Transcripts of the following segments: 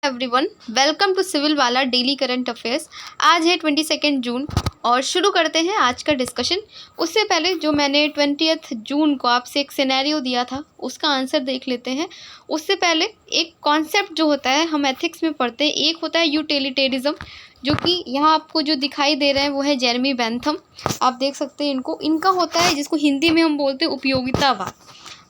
Everyone, welcome to civil वाला daily current affairs. आज है 22 जून और शुरू करते हैं आज का डिस्कशन। उससे पहले जो मैंने 20 जून को आपसे एक सिनेरियो दिया था उसका आंसर देख लेते हैं। उससे पहले एक कॉन्सेप्ट जो होता है हम एथिक्स में पढ़ते हैं, एक होता है यूटिलिटेरिज्म, जो कि यहाँ आपको जो दिखाई दे रहा है वो है जेरेमी बेंथम। आप देख सकते हैं इनका होता है जिसको हिंदी में हम बोलते हैं उपयोगितावाद।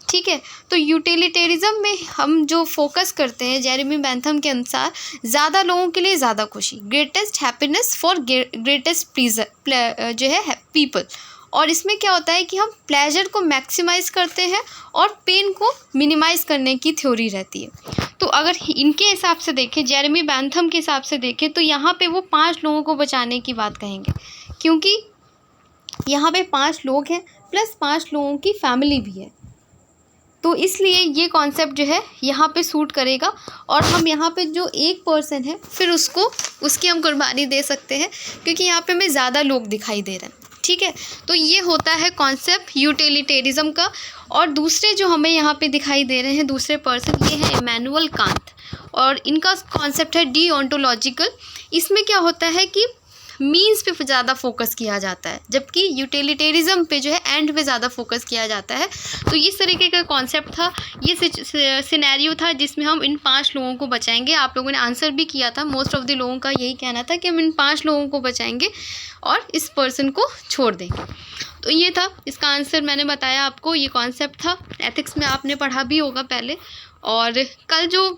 ठीक है, तो यूटिलिटेरिज्म में हम जो फोकस करते हैं जेरेमी बेंथम के अनुसार, ज़्यादा लोगों के लिए ज़्यादा खुशी, greatest happiness for greatest pleaser जो है पीपल। और इसमें क्या होता है कि हम प्लेजर को मैक्सिमाइज करते हैं और पेन को मिनिमाइज करने की थ्योरी रहती है। तो अगर इनके हिसाब से देखें, जेरेमी बेंथम के हिसाब से देखें, तो यहाँ पे वो 5 लोगों को बचाने की बात कहेंगे, क्योंकि यहाँ पे 5 लोग हैं प्लस 5 लोगों की फैमिली भी है। तो इसलिए ये कॉन्सेप्ट जो है यहाँ पे सूट करेगा और हम यहाँ पे जो एक पर्सन है फिर उसकी हम कुर्बानी दे सकते हैं, क्योंकि यहाँ पे हमें ज़्यादा लोग दिखाई दे रहे हैं। ठीक है, तो ये होता है कॉन्सेप्ट यूटिलिटेरिज्म का। और दूसरे जो हमें यहाँ पे दिखाई दे रहे हैं दूसरे पर्सन, ये है इमैनुअल कांत और इनका कॉन्सेप्ट है डीओंटोलॉजिकल। इसमें क्या होता है कि मीन्स पे ज़्यादा फोकस किया जाता है, जबकि यूटिलिटेरिज्म पे जो है एंड पे ज़्यादा फोकस किया जाता है। तो इस तरीके का कॉन्सेप्ट था, ये सिनेरियो था जिसमें हम इन 5 लोगों को बचाएंगे। आप लोगों ने आंसर भी किया था, मोस्ट ऑफ द लोगों का यही कहना था कि हम इन 5 लोगों को बचाएंगे और इस पर्सन को छोड़ देंगे। तो ये था इसका आंसर, मैंने बताया आपको, ये कॉन्सेप्ट था। एथिक्स में आपने पढ़ा भी होगा पहले। और कल जो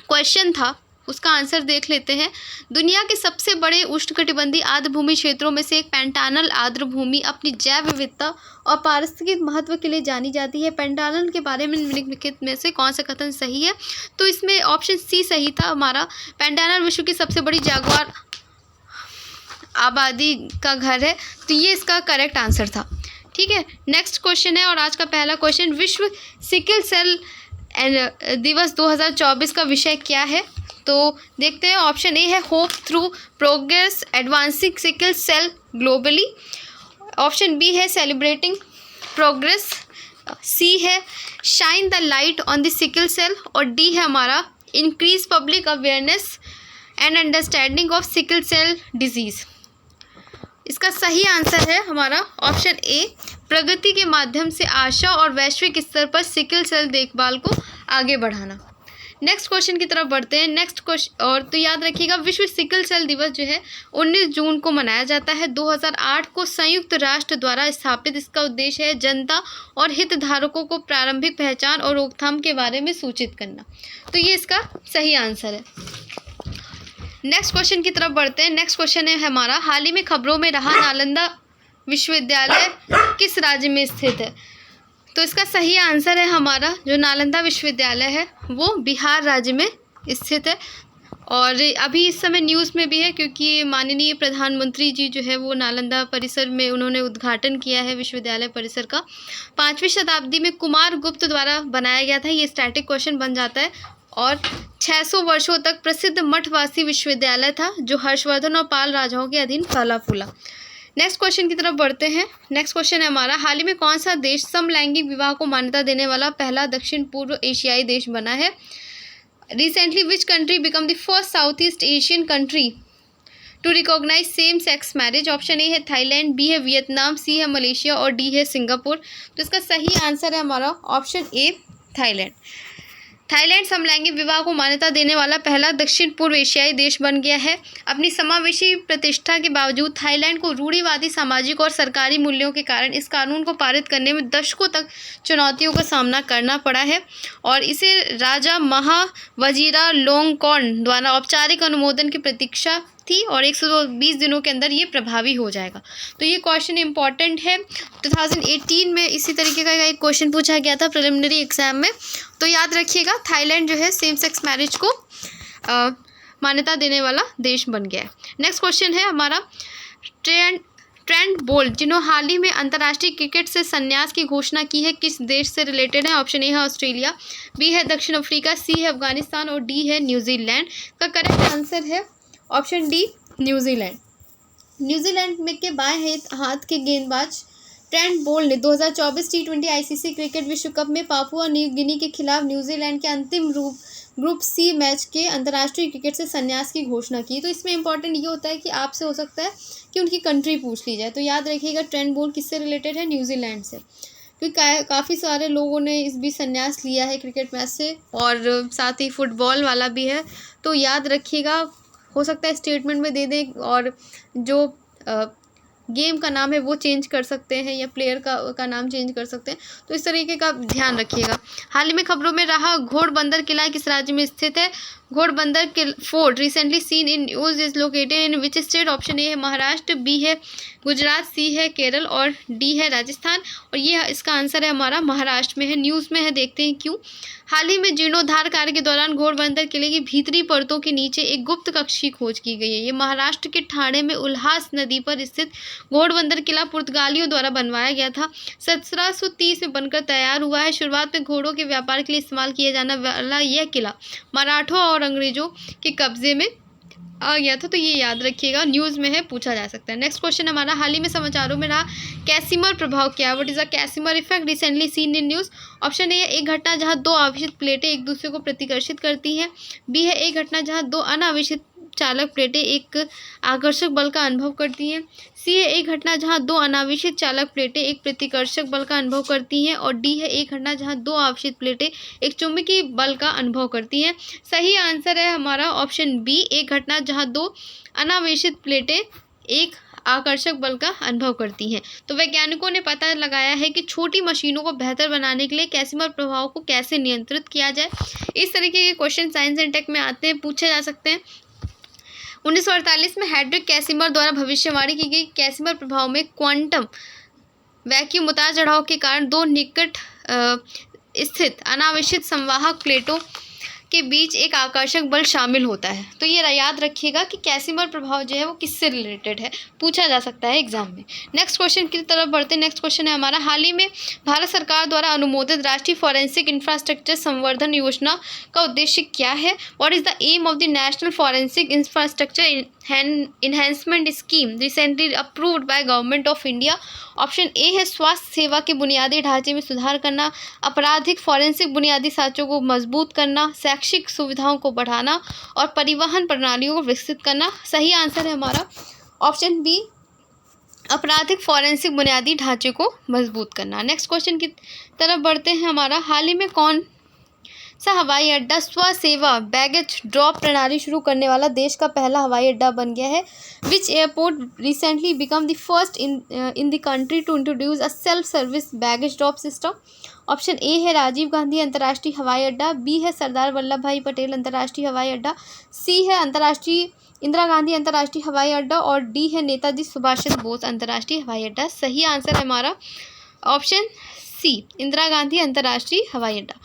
क्वेश्चन था उसका आंसर देख लेते हैं। दुनिया के सबसे बड़े उष्णकटिबंधीय आर्द्रभूमि क्षेत्रों में से एक पेंटानल आर्द्रभूमि अपनी जैव विविधता और पारिस्थितिक महत्व के लिए जानी जाती है। पेंटानल के बारे में निम्नलिखित में से कौन सा कथन सही है? तो इसमें ऑप्शन सी सही था हमारा। पेंटानल विश्व की सबसे बड़ी जगुआर आबादी का घर है, तो ये इसका करेक्ट आंसर था। ठीक है, नेक्स्ट क्वेश्चन है और आज का पहला क्वेश्चन, विश्व सिकल सेल दिवस 2024 का विषय क्या है? तो देखते हैं। ऑप्शन ए है hope through progress advancing sickle cell globally. Option B है सेलिब्रेटिंग प्रोग्रेस। सी है shine the light on the sickle cell. और डी है हमारा increase public awareness and understanding of sickle cell disease. इसका सही answer है हमारा ऑप्शन ए, प्रगति के माध्यम से आशा और वैश्विक स्तर पर सिकल सेल देखभाल को आगे बढ़ाना। नेक्स्ट क्वेश्चन की तरफ बढ़ते हैं। नेक्स्ट क्वेश्चन, और तो याद रखिएगा विश्व सिकल सेल दिवस जो है 19 जून को मनाया जाता है। 2008 को संयुक्त राष्ट्र द्वारा स्थापित। इसका उद्देश्य है जनता और हितधारकों को प्रारंभिक पहचान और रोकथाम के बारे में सूचित करना। तो ये इसका सही आंसर है। नेक्स्ट क्वेश्चन की तरफ बढ़ते हैं। नेक्स्ट क्वेश्चन है हमारा, हाल ही में खबरों में रहा नालंदा विश्वविद्यालय किस राज्य में स्थित है? तो इसका सही आंसर है हमारा, जो नालंदा विश्वविद्यालय है वो बिहार राज्य में स्थित है। और अभी इस समय न्यूज़ में भी है, क्योंकि माननीय प्रधानमंत्री जी जो है वो नालंदा परिसर में उन्होंने उद्घाटन किया है विश्वविद्यालय परिसर का। 5वीं शताब्दी में कुमार गुप्त द्वारा बनाया गया था। ये स्टैटिक क्वेश्चन बन जाता है। और 600 वर्षों तक प्रसिद्ध मठवासी विश्वविद्यालय था, जो हर्षवर्धन और पाल राजाओं के अधीन फला फूला। नेक्स्ट क्वेश्चन की तरफ बढ़ते हैं। नेक्स्ट क्वेश्चन है हमारा, हाल ही में कौन सा देश समलैंगिक विवाह को मान्यता देने वाला पहला दक्षिण पूर्व एशियाई देश बना है? Recently which country become the first South East Asian country to recognise same sex marriage? Option A है थाईलैंड, बी है वियतनाम, सी है मलेशिया और डी है सिंगापुर। तो इसका सही आंसर है हमारा ऑप्शन ए, थाईलैंड। थाईलैंड समलैंगिक विवाह को मान्यता देने वाला पहला दक्षिण पूर्व एशियाई देश बन गया है। अपनी समावेशी प्रतिष्ठा के बावजूद थाईलैंड को रूढ़िवादी सामाजिक और सरकारी मूल्यों के कारण इस कानून को पारित करने में दशकों तक चुनौतियों का सामना करना पड़ा है और इसे राजा महावजीरा लोंगकॉर्न द्वारा औपचारिक अनुमोदन की प्रतीक्षा थी और 120 दिनों के अंदर ये प्रभावी हो जाएगा। तो ये क्वेश्चन इंपॉर्टेंट है। 2018 में इसी तरीके का एक क्वेश्चन पूछा गया था प्रिलिमिनरी एग्जाम में। तो याद रखिएगा, थाईलैंड जो है सेम सेक्स मैरिज को मान्यता देने वाला देश बन गया है। नेक्स्ट क्वेश्चन है हमारा, ट्रेंट बोल्ट जिन्होंने हाल ही में अंतर्राष्ट्रीय क्रिकेट से संन्यास की घोषणा की है, किस देश से रिलेटेड है? ऑप्शन ए है ऑस्ट्रेलिया, बी है दक्षिण अफ्रीका, सी है अफगानिस्तान और डी है न्यूजीलैंड। का करेक्ट आंसर है ऑप्शन डी, न्यूजीलैंड। न्यूजीलैंड में के बाएं हाथ के गेंदबाज ट्रेंट बोल्ट ने 2024 T20 ICC क्रिकेट विश्व कप में पापुआ न्यू गिनी के खिलाफ न्यूजीलैंड के अंतिम रूप ग्रुप सी मैच के अंतर्राष्ट्रीय क्रिकेट से संन्यास की घोषणा की। तो इसमें इंपॉर्टेंट ये होता है कि आपसे हो सकता है कि उनकी कंट्री पूछ ली जाए। तो याद रखिएगा ट्रेंट बोल्ट किससे रिलेटेड है, न्यूजीलैंड से, क्योंकि काफ़ी सारे लोगों ने इस बीच संन्यास लिया है क्रिकेट मैच से, और साथ ही फुटबॉल वाला भी है। तो याद रखिएगा, हो सकता है स्टेटमेंट में दे दें और जो गेम का नाम है वो चेंज कर सकते हैं या प्लेयर का नाम चेंज कर सकते हैं। तो इस तरीके का ध्यान रखिएगा। हाल ही में खबरों में रहा घोड़बंदर किला किस राज्य में स्थित है? Ghodbunder fort recently seen in news is located in which state? Option A है महाराष्ट्र, बी है गुजरात, सी है केरल और डी है राजस्थान। और ये इसका आंसर है हमारा महाराष्ट्र में है, न्यूज़ में है, देखते हैं क्यों। हाल ही में जीर्णोद्धार कार्य के दौरान घोड़बंदर किले की भीतरी परतों के नीचे एक गुप्त कक्ष की खोज की गई है। ये महाराष्ट्र के ठाणे में उल्हास नदी पर स्थित घोड़बंदर किला पुर्तगालियों द्वारा बनवाया गया था। 1730 में बनकर तैयार हुआ है। शुरुआत में घोड़ों के व्यापार के लिए इस्तेमाल किया जाने वाला यह किला मराठों और अंग्रेजों के कब्जे में आ गया था। तो ये याद रखिएगा, न्यूज़ में है, पूछा जा सकता है। नेक्स्ट क्वेश्चन हमारा, हाल ही में समाचारों में रहा कैसिमर प्रभाव क्या? What is a Casimir effect recently seen in news? Option A है एक घटना जहां दो आवेशित प्लेटें एक दूसरे को प्रतिकर्षित करती हैं, बी है एक घटना जहां दो अनावेशित चालक प्लेटें एक आकर्षक बल का अनुभव करती हैं, सी है एक घटना जहां दो अनावेशित चालक प्लेटें एक प्रतिकर्षक बल का अनुभव करती हैं, और डी है एक घटना जहां दो आवेशित प्लेटें एक चुंबकीय बल का अनुभव करती हैं। सही आंसर है हमारा ऑप्शन बी, एक घटना जहां दो अनावेशित प्लेटें एक आकर्षक बल का अनुभव करती हैं। तो वैज्ञानिकों ने पता लगाया है कि छोटी मशीनों को बेहतर बनाने के लिए कैसिमर प्रभाव को कैसे नियंत्रित किया जाए। इस तरीके के क्वेश्चन साइंस एंड टेक में आते हैं, पूछे जा सकते हैं। 1948 में हेनरिक कैसिमर द्वारा भविष्यवाणी की गई कैसिमर प्रभाव में क्वांटम वैक्यूम उतार चढ़ाव के कारण दो निकट स्थित अनावेशित संवाहक प्लेटों के बीच एक आकर्षक बल शामिल होता है। तो ये याद रखिएगा कि कैसिमर प्रभाव जो है वो किससे रिलेटेड है, पूछा जा सकता है एग्जाम में। नेक्स्ट क्वेश्चन की तरफ बढ़ते हैं। नेक्स्ट क्वेश्चन है हमारा, हाल ही में भारत सरकार द्वारा अनुमोदित राष्ट्रीय फॉरेंसिक इंफ्रास्ट्रक्चर संवर्धन योजना का उद्देश्य क्या है? What is the aim of the national forensic infrastructure enhancement scheme recently approved by government of India? Option A है स्वास्थ्य सेवा के बुनियादी ढांचे में सुधार करना, आपराधिक फॉरेंसिक बुनियादी ढांचों को मजबूत करना, शैक्षिक सुविधाओं को बढ़ाना और परिवहन प्रणालियों को विकसित करना। सही आंसर है हमारा ऑप्शन बी, आपराधिक फॉरेंसिक बुनियादी ढांचे को मजबूत करना। नेक्स्ट क्वेश्चन की तरफ बढ़ते हैं हमारा, हाल ही में कौन सा हवाई अड्डा स्वसेवा बैगेज ड्रॉप प्रणाली शुरू करने वाला देश का पहला हवाई अड्डा बन गया है? Which airport recently become the first in the country to introduce a self service baggage drop system? Option A है राजीव गांधी अंतर्राष्ट्रीय हवाई अड्डा, बी है सरदार वल्लभ भाई पटेल अंतर्राष्ट्रीय हवाई अड्डा, सी है अंतर्राष्ट्रीय इंदिरा गांधी अंतर्राष्ट्रीय हवाई अड्डा और डी है नेताजी सुभाष चंद्र बोस अंतर्राष्ट्रीय हवाई अड्डा। सही आंसर है हमारा ऑप्शन सी, इंदिरा गांधी अंतर्राष्ट्रीय हवाई अड्डा।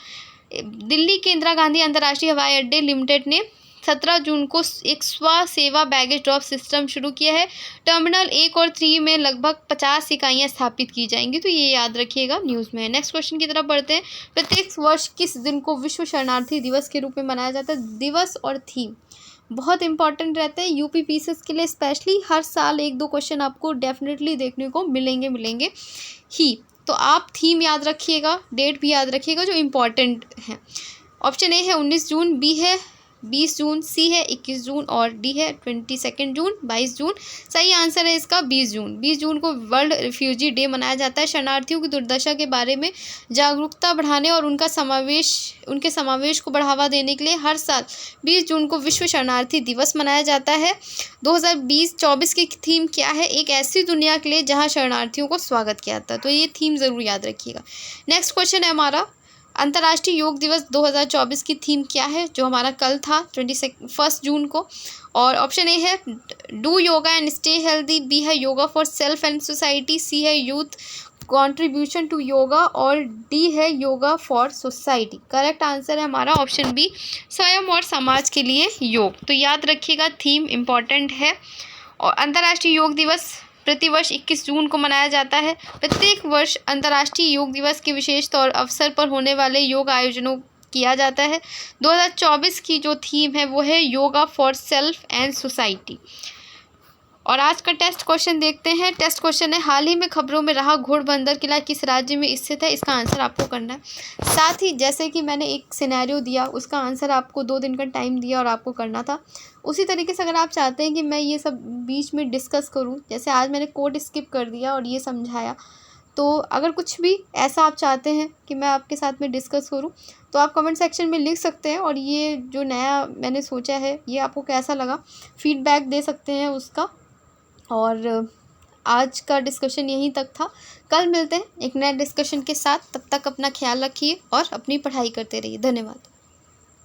दिल्ली के इंदिरा गांधी अंतर्राष्ट्रीय हवाई अड्डे लिमिटेड ने 17 जून को एक स्व सेवा बैगेज ड्रॉप सिस्टम शुरू किया है। टर्मिनल 1 और 3 में लगभग 50 इकाइयाँ स्थापित की जाएंगी। तो ये याद रखिएगा, न्यूज़ में है। नेक्स्ट क्वेश्चन की तरफ बढ़ते हैं। प्रत्येक वर्ष किस दिन को विश्व शरणार्थी दिवस के रूप में मनाया जाता है? दिवस और थीम बहुत इंपॉर्टेंट रहते हैं यूपी पीसीएस के लिए, स्पेशली हर साल 1-2 क्वेश्चन आपको डेफिनेटली देखने को मिलेंगे ही। तो आप थीम याद रखिएगा, डेट भी याद रखिएगा जो इम्पॉर्टेंट है। ऑप्शन ए है 19 जून, बी है 20 जून, सी है 21 जून और डी है 22 जून 22 जून। सही आंसर है इसका 20 जून। 20 जून को वर्ल्ड रिफ्यूजी डे मनाया जाता है। शरणार्थियों की दुर्दशा के बारे में जागरूकता बढ़ाने और उनके समावेश को बढ़ावा देने के लिए हर साल 20 जून को विश्व शरणार्थी दिवस मनाया जाता है। 2020-24 की थीम क्या है? एक ऐसी दुनिया के लिए जहाँ शरणार्थियों को स्वागत किया जाता है। तो ये थीम ज़रूर याद रखिएगा। नेक्स्ट क्वेश्चन है हमारा, अंतर्राष्ट्रीय योग दिवस 2024 की थीम क्या है, जो हमारा कल था 21 जून को? और ऑप्शन ए है do yoga and stay healthy, B है yoga for self and society, C है यूथ कंट्रीब्यूशन टू योगा और डी है yoga for society. Correct answer है हमारा ऑप्शन बी, स्वयं और समाज के लिए योग। तो याद रखिएगा, थीम इम्पॉर्टेंट है। और अंतर्राष्ट्रीय योग दिवस प्रतिवर्ष 21 जून को मनाया जाता है। प्रत्येक वर्ष अंतर्राष्ट्रीय योग दिवस के विशेष तौर अवसर पर होने वाले योग आयोजनों किया जाता है। 2024 की जो थीम है वो है yoga for self and society. और आज का टेस्ट क्वेश्चन देखते हैं। टेस्ट क्वेश्चन है, हाल ही में खबरों में रहा घोड़बंदर किला किस राज्य में स्थित है? इसका आंसर आपको करना है। साथ ही जैसे कि मैंने एक सिनेरियो दिया, उसका आंसर आपको 2 दिन का टाइम दिया और आपको करना था। उसी तरीके से अगर आप चाहते हैं कि मैं ये सब बीच में डिस्कस करूँ, जैसे आज मैंने कोड स्किप कर दिया और ये समझाया, तो अगर कुछ भी ऐसा आप चाहते हैं कि मैं आपके साथ में डिस्कस करूं, तो आप कमेंट सेक्शन में लिख सकते हैं। और ये जो नया मैंने सोचा है, ये आपको कैसा लगा, फीडबैक दे सकते हैं उसका। और आज का डिस्कशन यहीं तक था। कल मिलते हैं एक नए डिस्कशन के साथ। तब तक अपना ख्याल रखिए और अपनी पढ़ाई करते रहिए। धन्यवाद।